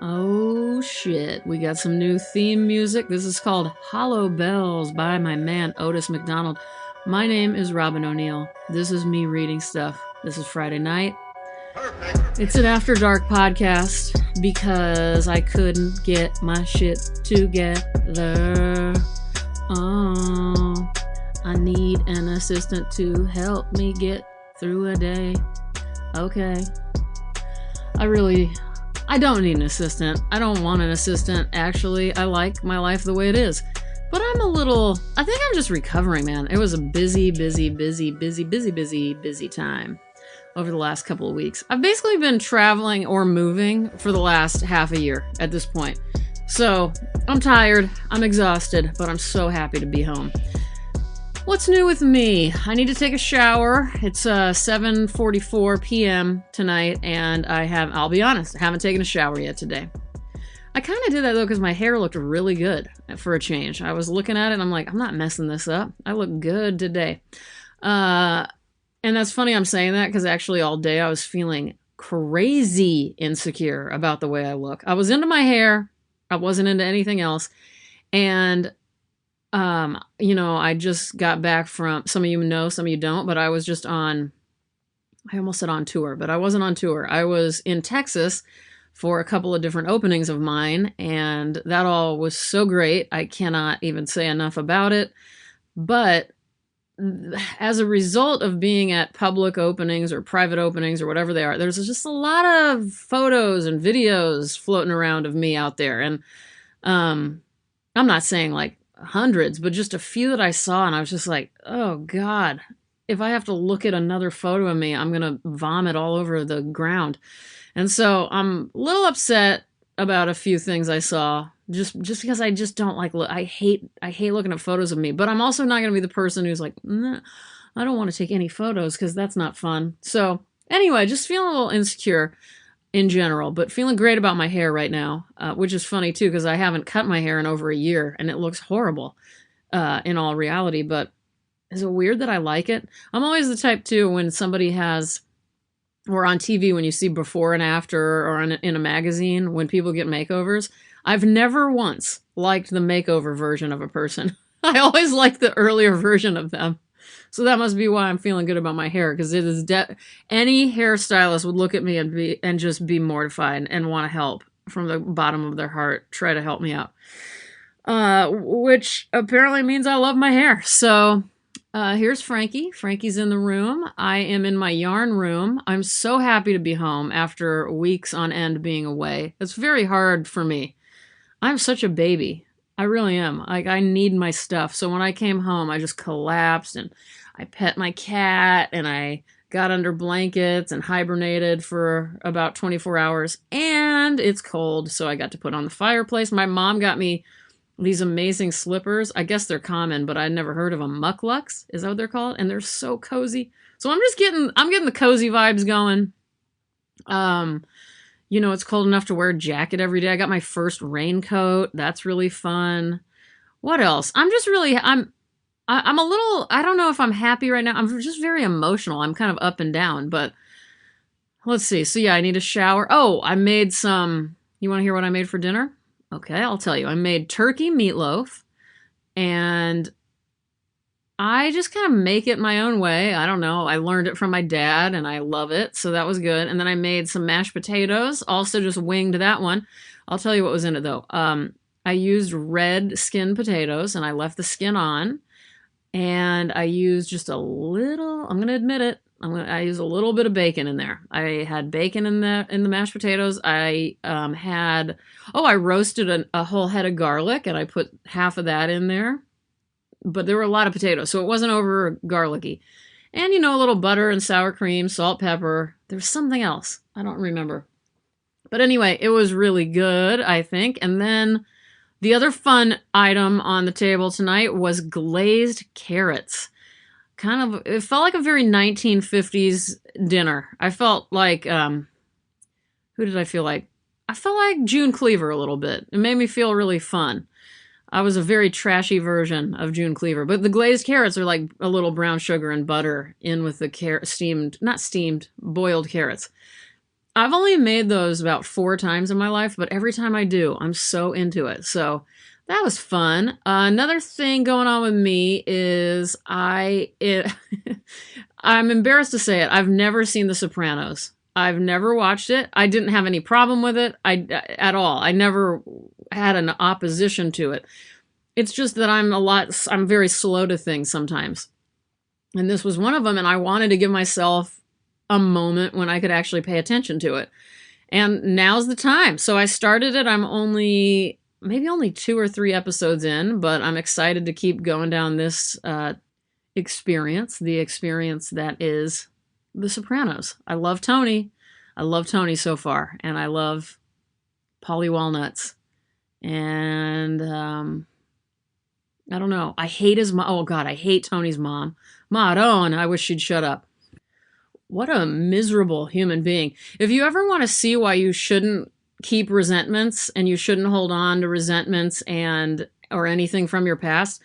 Oh shit, we got some new theme music. This is called Hollow Bells by my man Otis McDonald. My name is Robin O'Neill. This is me reading stuff. This is Friday night. It's an After Dark podcast because I couldn't get my shit together. Oh, I need an assistant to help me get through a day. Okay. I don't need an assistant. I don't want an assistant, actually. I like my life the way it is. But I think I'm just recovering, man. It was a busy time over the last couple of weeks. I've basically been traveling or moving for the last half a year at this point. So, I'm tired, I'm exhausted, but I'm so happy to be home. What's new with me? I need to take a shower. It's 7:44 p.m. tonight, and I'll be honest, I haven't taken a shower yet today. I kind of did that, though, because my hair looked really good for a change. I was looking at it, and I'm like, I'm not messing this up. I look good today. And that's funny I'm saying that, because actually all day I was feeling crazy insecure about the way I look. I was into my hair. I wasn't into anything else. And I just got back from, some of you know, some of you don't, but I was just I almost said on tour, but I wasn't on tour. I was in Texas for a couple of different openings of mine, and that all was so great. I cannot even say enough about it. But as a result of being at public openings or private openings or whatever they are, there's just a lot of photos and videos floating around of me out there. And I'm not saying like hundreds, but just a few that I saw, and I was just like, oh God, if I have to look at another photo of me, I'm gonna vomit all over the ground. And so I'm a little upset about a few things I saw, just because I just don't like I hate looking at photos of me. But I'm also not gonna be the person who's like, nah, I don't want to take any photos, because that's not fun. So anyway, just feeling a little insecure in general, but feeling great about my hair right now, which is funny too, because I haven't cut my hair in over a year, and it looks horrible in all reality, but is it weird that I like it? I'm always the type too, when somebody has, or on TV when you see before and after, or in a magazine when people get makeovers, I've never once liked the makeover version of a person. I always like the earlier version of them. So that must be why I'm feeling good about my hair, because it is any hairstylist would look at me and just be mortified and want to help from the bottom of their heart, try to help me out. Which apparently means I love my hair. So here's Frankie. Frankie's in the room. I am in my yarn room. I'm so happy to be home after weeks on end being away. It's very hard for me. I'm such a baby. I really am. Like, I need my stuff. So when I came home, I just collapsed, and I pet my cat, and I got under blankets and hibernated for about 24 hours. And it's cold, so I got to put on the fireplace. My mom got me these amazing slippers. I guess they're common, but I'd never heard of them. Mucklucks, is that what they're called? And they're so cozy. So I'm getting the cozy vibes going. It's cold enough to wear a jacket every day. I got my first raincoat. That's really fun. What else? I'm a little, I don't know if I'm happy right now. I'm just very emotional. I'm kind of up and down, but let's see. So yeah, I need a shower. Oh, you want to hear what I made for dinner? Okay, I'll tell you. I made turkey meatloaf, and I just kind of make it my own way. I don't know. I learned it from my dad, and I love it, so that was good. And then I made some mashed potatoes, also just winged that one. I'll tell you what was in it, though. I used red skinned potatoes, and I left the skin on. And I used just a little, I'm going to admit it, I used a little bit of bacon in there. I had bacon in the mashed potatoes. I roasted a whole head of garlic, and I put half of that in there. But there were a lot of potatoes, so it wasn't over garlicky. And, a little butter and sour cream, salt, pepper. There was something else. I don't remember. But anyway, it was really good, I think. And then the other fun item on the table tonight was glazed carrots. It felt like a very 1950s dinner. I felt like, who did I feel like? I felt like June Cleaver a little bit. It made me feel really fun. I was a very trashy version of June Cleaver, but the glazed carrots are like a little brown sugar and butter in with the boiled carrots. I've only made those about 4 times in my life, but every time I do, I'm so into it. So that was fun. Another thing going on with me is I'm embarrassed to say it. I've never seen The Sopranos. I've never watched it. I didn't have any problem with it at all. I never had an opposition to it. It's just that I'm very slow to things sometimes. And this was one of them, and I wanted to give myself a moment when I could actually pay attention to it. And now's the time. So I started it. I'm maybe only 2 or 3 episodes in, but I'm excited to keep going down this experience, the experience that is The Sopranos. I love Tony. I love Tony so far, and I love Paulie Walnuts. And I don't know. I hate his mom. Oh God, I hate Tony's mom. Maron, I wish she'd shut up. What a miserable human being. If you ever want to see why you shouldn't keep resentments and you shouldn't hold on to resentments or anything from your past,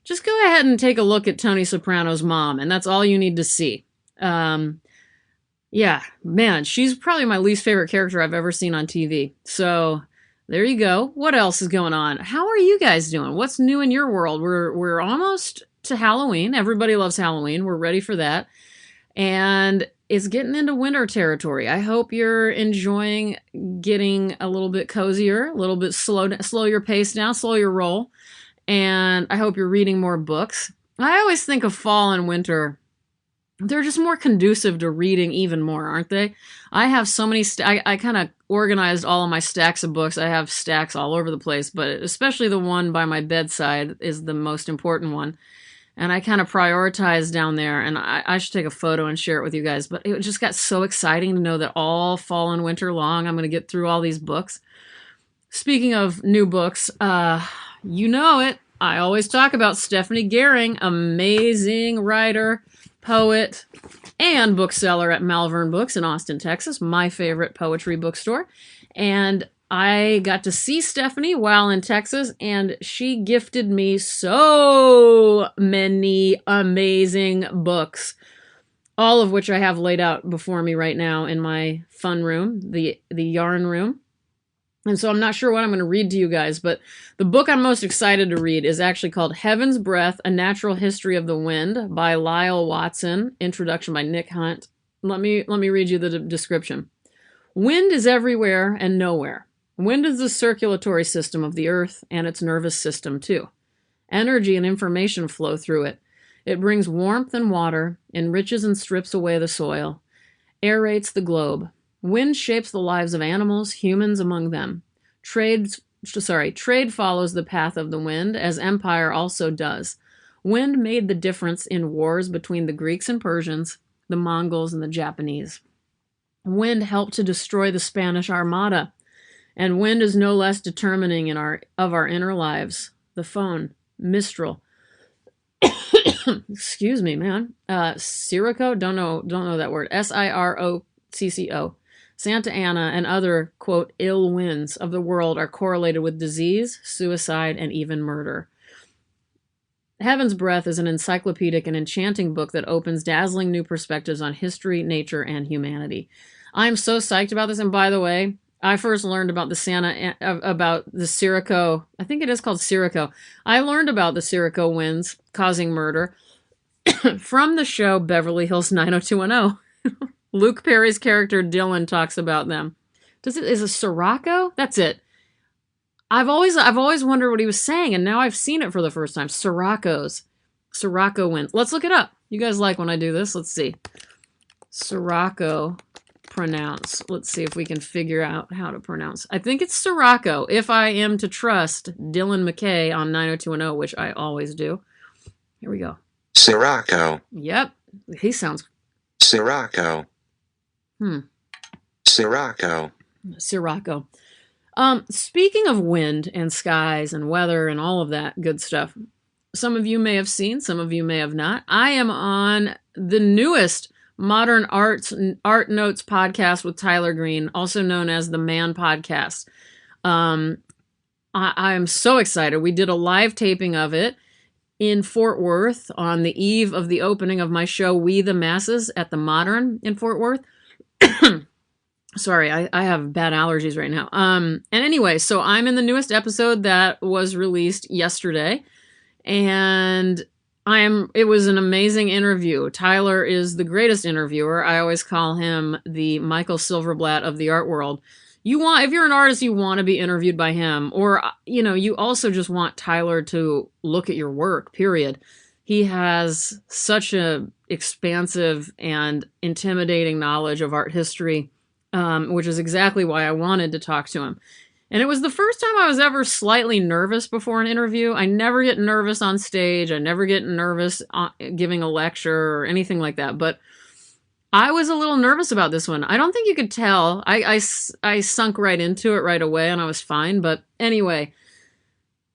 just go ahead and take a look at Tony Soprano's mom, and that's all you need to see. Yeah, man, she's probably my least favorite character I've ever seen on TV. So there you go. What else is going on? How are you guys doing? What's new in your world? We're almost to Halloween. Everybody loves Halloween. We're ready for that. And it's getting into winter territory. I hope you're enjoying getting a little bit cozier, a little bit slow your pace down, slow your roll. And I hope you're reading more books. I always think of fall and winter. They're just more conducive to reading even more, aren't they? I have so many, I kind of organized all of my stacks of books. I have stacks all over the place, but especially the one by my bedside is the most important one. And I kind of prioritized down there, and I should take a photo and share it with you guys. But it just got so exciting to know that all fall and winter long, I'm going to get through all these books. Speaking of new books, you know it. I always talk about Stephanie Gehring, amazing writer, poet, and bookseller at Malvern Books in Austin, Texas, my favorite poetry bookstore. And I got to see Stephanie while in Texas, and she gifted me so many amazing books, all of which I have laid out before me right now in my fun room, the yarn room. And so I'm not sure what I'm going to read to you guys, but the book I'm most excited to read is actually called Heaven's Breath, A Natural History of the Wind by Lyle Watson, introduction by Nick Hunt. Let me read you the description. Wind is everywhere and nowhere. Wind is the circulatory system of the earth and its nervous system too. Energy and information flow through it. It brings warmth and water, enriches and strips away the soil, aerates the globe. Wind shapes the lives of animals, humans among them. Trade follows the path of the wind, as empire also does. Wind made the difference in wars between the Greeks and Persians, the Mongols and the Japanese. Wind helped to destroy the Spanish Armada, and wind is no less determining of our inner lives. The phone, Mistral. Excuse me, man. Sirocco, don't know that word. Sirocco. Santa Ana and other, quote, ill winds of the world are correlated with disease, suicide, and even murder. Heaven's Breath is an encyclopedic and enchanting book that opens dazzling new perspectives on history, nature, and humanity. I'm so psyched about this. And by the way, I first learned about the Sirocco. I think it is called Sirocco. I learned about the Sirocco winds causing murder from the show Beverly Hills 90210. Luke Perry's character Dylan talks about them. Is it Sirocco? That's it. I've always wondered what he was saying, and now I've seen it for the first time. Sirocco winds. Let's look it up. You guys like when I do this? Let's see. Sirocco pronounce. Let's see if we can figure out how to pronounce. I think it's Sirocco, if I am to trust Dylan McKay on 90210, which I always do. Here we go. Sirocco. Yep. He sounds... Sirocco. Sirocco. Sirocco. Speaking of wind and skies and weather and all of that good stuff, some of you may have seen, some of you may have not. I am on the newest Modern Art Notes podcast with Tyler Green, also known as the Man Podcast. I am so excited. We did a live taping of it in Fort Worth on the eve of the opening of my show, We the Masses, at the Modern in Fort Worth. Sorry, I have bad allergies right now. And anyway, so I'm in the newest episode that was released yesterday, and it was an amazing interview. Tyler is the greatest interviewer. I always call him the Michael Silverblatt of the art world. If you're an artist, you want to be interviewed by him, or you also just want Tyler to look at your work, period. He has such a expansive and intimidating knowledge of art history, which is exactly why I wanted to talk to him. And it was the first time I was ever slightly nervous before an interview. I never get nervous on stage. I never get nervous giving a lecture or anything like that. But I was a little nervous about this one. I don't think you could tell. I sunk right into it right away and I was fine. But anyway,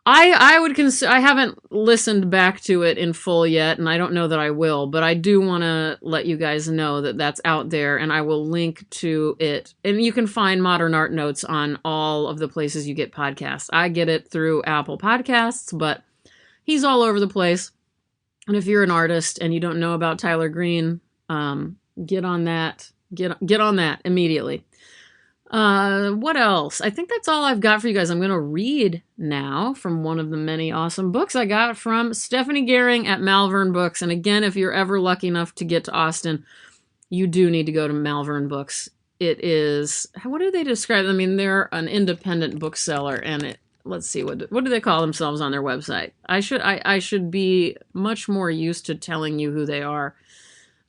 I haven't listened back to it in full yet, and I don't know that I will, but I do want to let you guys know that that's out there, and I will link to it. And you can find Modern Art Notes on all of the places you get podcasts. I get it through Apple Podcasts, but he's all over the place. And if you're an artist and you don't know about Tyler Green, get on that. Get on that immediately. What else? I think that's all I've got for you guys. I'm going to read now from one of the many awesome books I got from Stephanie Gehring at Malvern Books. And again, if you're ever lucky enough to get to Austin, you do need to go to Malvern Books. It is, what do they describe? I mean, they're an independent bookseller, and let's see, what do they call themselves on their website? I should be much more used to telling you who they are.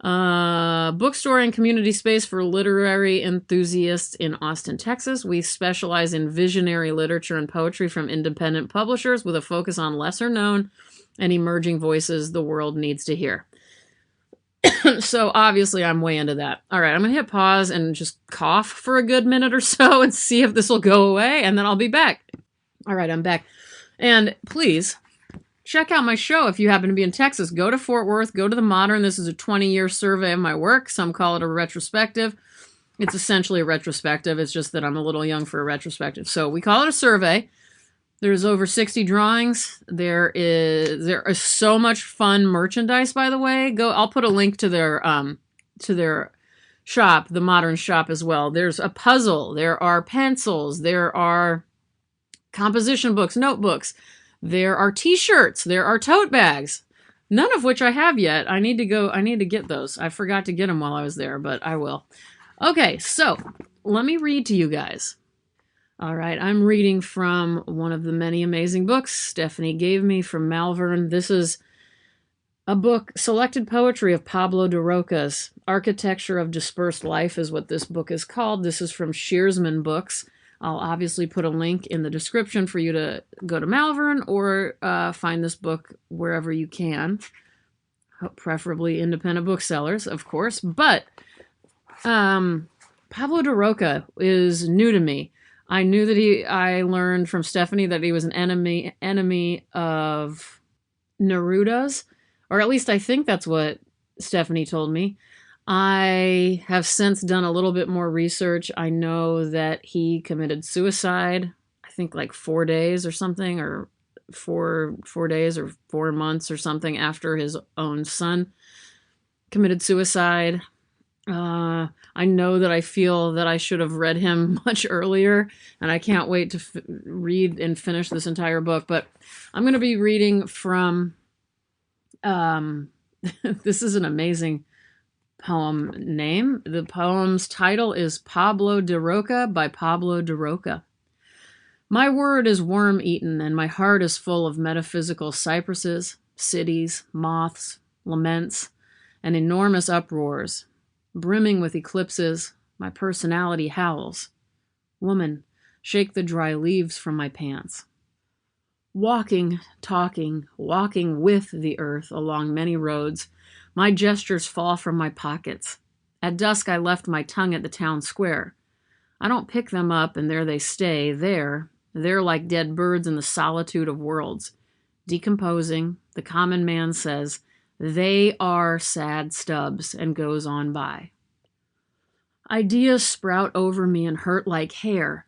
Bookstore and community space for literary enthusiasts in Austin, Texas. We specialize in visionary literature and poetry from independent publishers with a focus on lesser known and emerging voices the world needs to hear. So obviously I'm way into that. All right, I'm going to hit pause and just cough for a good minute or so and see if this will go away, and then I'll be back. All right, I'm back. And please check out my show if you happen to be in Texas. Go to Fort Worth, go to the Modern. This is a 20-year survey of my work. Some call it a retrospective. It's essentially a retrospective. It's just that I'm a little young for a retrospective. So we call it a survey. There's over 60 drawings. There is so much fun merchandise, by the way. I'll put a link to their shop, the Modern shop as well. There's a puzzle. There are pencils. There are composition books, notebooks. There are t-shirts. There are tote bags. None of which I have yet. I need to get those. I forgot to get them while I was there, but I will. Okay, so let me read to you guys. All right, I'm reading from one of the many amazing books Stephanie gave me from Malvern. This is a book, Selected Poetry of Pablo de Rokha's. Architecture of Dispersed Life is what this book is called. This is from Shearsman Books. I'll obviously put a link in the description for you to go to Malvern or find this book wherever you can, preferably independent booksellers, of course. But Pablo de Rokha is new to me. I knew that I learned from Stephanie that he was an enemy of Neruda's, or at least I think that's what Stephanie told me. I have since done a little bit more research. I know that he committed suicide, I think like 4 days or something, or 4 days or 4 months or something after his own son committed suicide. I know that I feel that I should have read him much earlier, and I can't wait to read and finish this entire book. But I'm going to be reading from, this is an amazing poem name. The poem's title is Pablo de Rokha by Pablo de Rokha. My word is worm-eaten, and my heart is full of metaphysical cypresses, cities, moths, laments, and enormous uproars. Brimming with eclipses, my personality howls. Woman, shake the dry leaves from my pants. Walking, talking, walking with the earth along many roads, my gestures fall from my pockets. At dusk I left my tongue at the town square. I don't pick them up and there they stay, they're like dead birds in the solitude of worlds. Decomposing, the common man says, they are sad stubs, and goes on by. Ideas sprout over me and hurt like hair,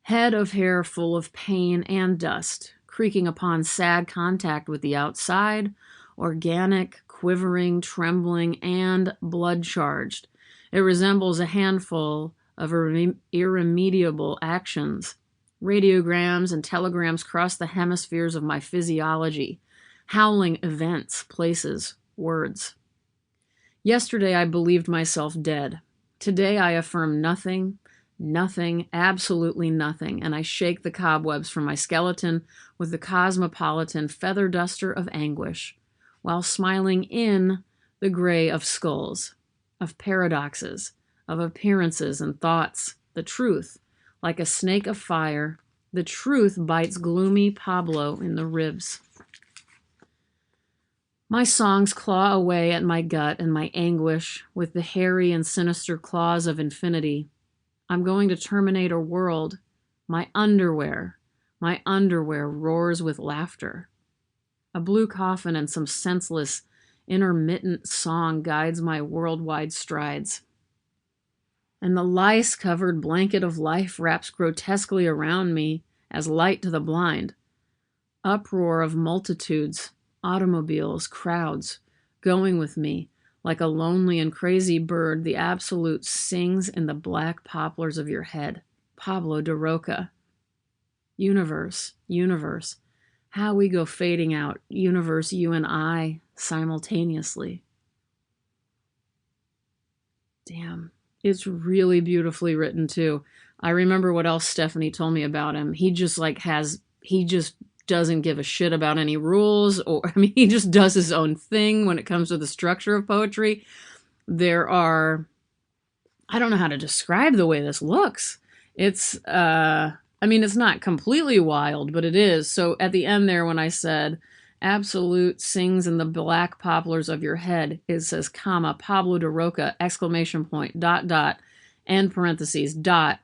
head of hair full of pain and dust, creaking upon sad contact with the outside, organic, quivering, trembling, and blood-charged. It resembles a handful of irremediable actions. Radiograms and telegrams cross the hemispheres of my physiology, howling events, places, words. Yesterday I believed myself dead. Today I affirm nothing, nothing, absolutely nothing, and I shake the cobwebs from my skeleton with the cosmopolitan feather duster of anguish, while smiling in the gray of skulls, of paradoxes, of appearances and thoughts. The truth, like a snake of fire, the truth bites gloomy Pablo in the ribs. My songs claw away at my gut and my anguish with the hairy and sinister claws of infinity. I'm going to terminate a world. My underwear roars with laughter. A blue coffin and some senseless, intermittent song guides my worldwide strides. And the lice-covered blanket of life wraps grotesquely around me as light to the blind. Uproar of multitudes, automobiles, crowds, going with me. Like a lonely and crazy bird, the absolute sings in the black poplars of your head. Pablo de Rokha. Universe, universe. How we go fading out. Universe, you and I, simultaneously. Damn. It's really beautifully written, too. I remember what else Stephanie told me about him. He just doesn't give a shit about any rules, he just does his own thing when it comes to the structure of poetry. I don't know how to describe the way this looks. It's not completely wild, but it is. So at the end there, when I said, absolute sings in the black poplars of your head, it says, comma, Pablo de Rokha, exclamation point, dot, dot, end parentheses, dot,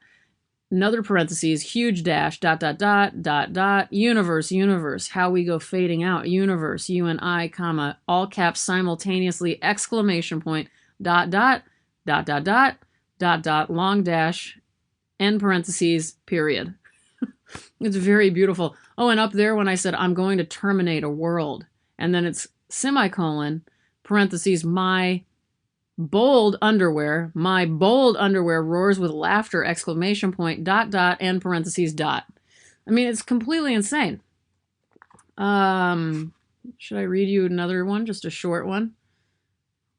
another parentheses, huge dash, dot, dot, dot, dot, dot, universe, universe, how we go fading out, universe, you and I, comma, all caps simultaneously, exclamation point, dot, dot, dot, dot, dot, dot, dot, long dash, end parentheses, period. It's very beautiful. Oh, and up there when I said, I'm going to terminate a world, and then it's semicolon, parentheses, my bold underwear roars with laughter, exclamation point, dot, dot, end parentheses, dot. It's completely insane. Should I read you another one? Just a short one?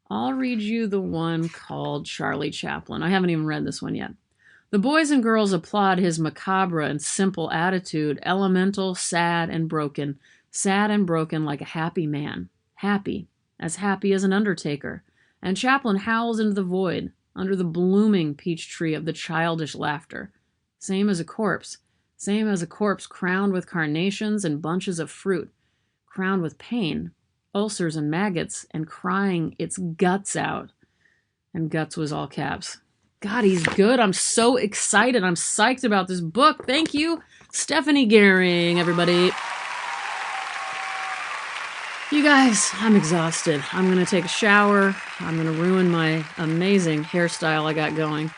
I'll read you the one called Charlie Chaplin. I haven't even read this one yet. The boys and girls applaud his macabre and simple attitude, elemental, sad and broken like a happy man. Happy as an undertaker. And Chaplin howls into the void, under the blooming peach tree of the childish laughter. Same as a corpse crowned with carnations and bunches of fruit, crowned with pain, ulcers and maggots, and crying its guts out. And guts was all caps. God, he's good. I'm so excited. I'm psyched about this book. Thank you, Stephanie Gehring, everybody. You guys, I'm exhausted. I'm going to take a shower. I'm going to ruin my amazing hairstyle I got going.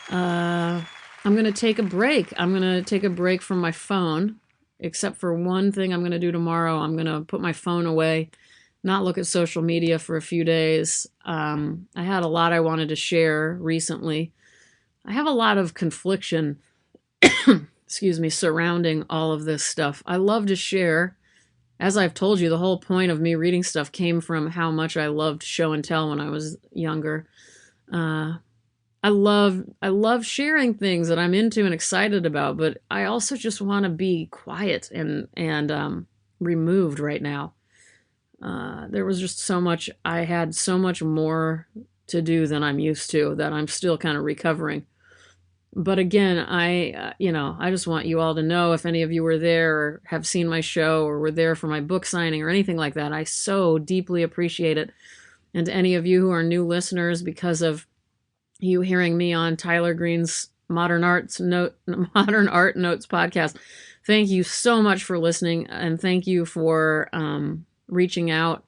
I'm going to take a break. I'm going to take a break from my phone, except for one thing I'm going to do tomorrow. I'm going to put my phone away, not look at social media for a few days. I had a lot I wanted to share recently. I have a lot of confliction, surrounding all of this stuff. I love to share. As I've told you, the whole point of me reading stuff came from how much I loved show and tell when I was younger. I love sharing things that I'm into and excited about, but I also just want to be quiet and removed right now. There was just so much. I had so much more to do than I'm used to that I'm still kind of recovering. But again, I just want you all to know, if any of you were there or have seen my show or were there for my book signing or anything like that, I so deeply appreciate it. And to any of you who are new listeners, because of you hearing me on Tyler Green's Modern Art Notes podcast, thank you so much for listening, and thank you for reaching out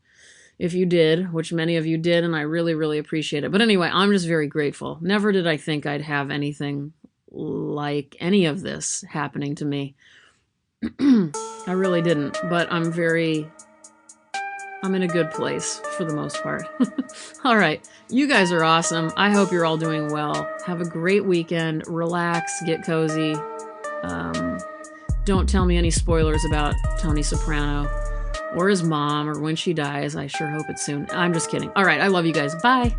if you did, which many of you did, and I really, really appreciate it. But anyway, I'm just very grateful. Never did I think I'd have anything like any of this happening to me. I really didn't, but I'm very I'm in a good place for the most part. All right. You guys are awesome. I hope you're all doing well. Have a great weekend. Relax, get cozy. Don't tell me any spoilers about Tony Soprano or his mom or when she dies. I sure hope it's soon. I'm just kidding. All right. I love you guys. Bye.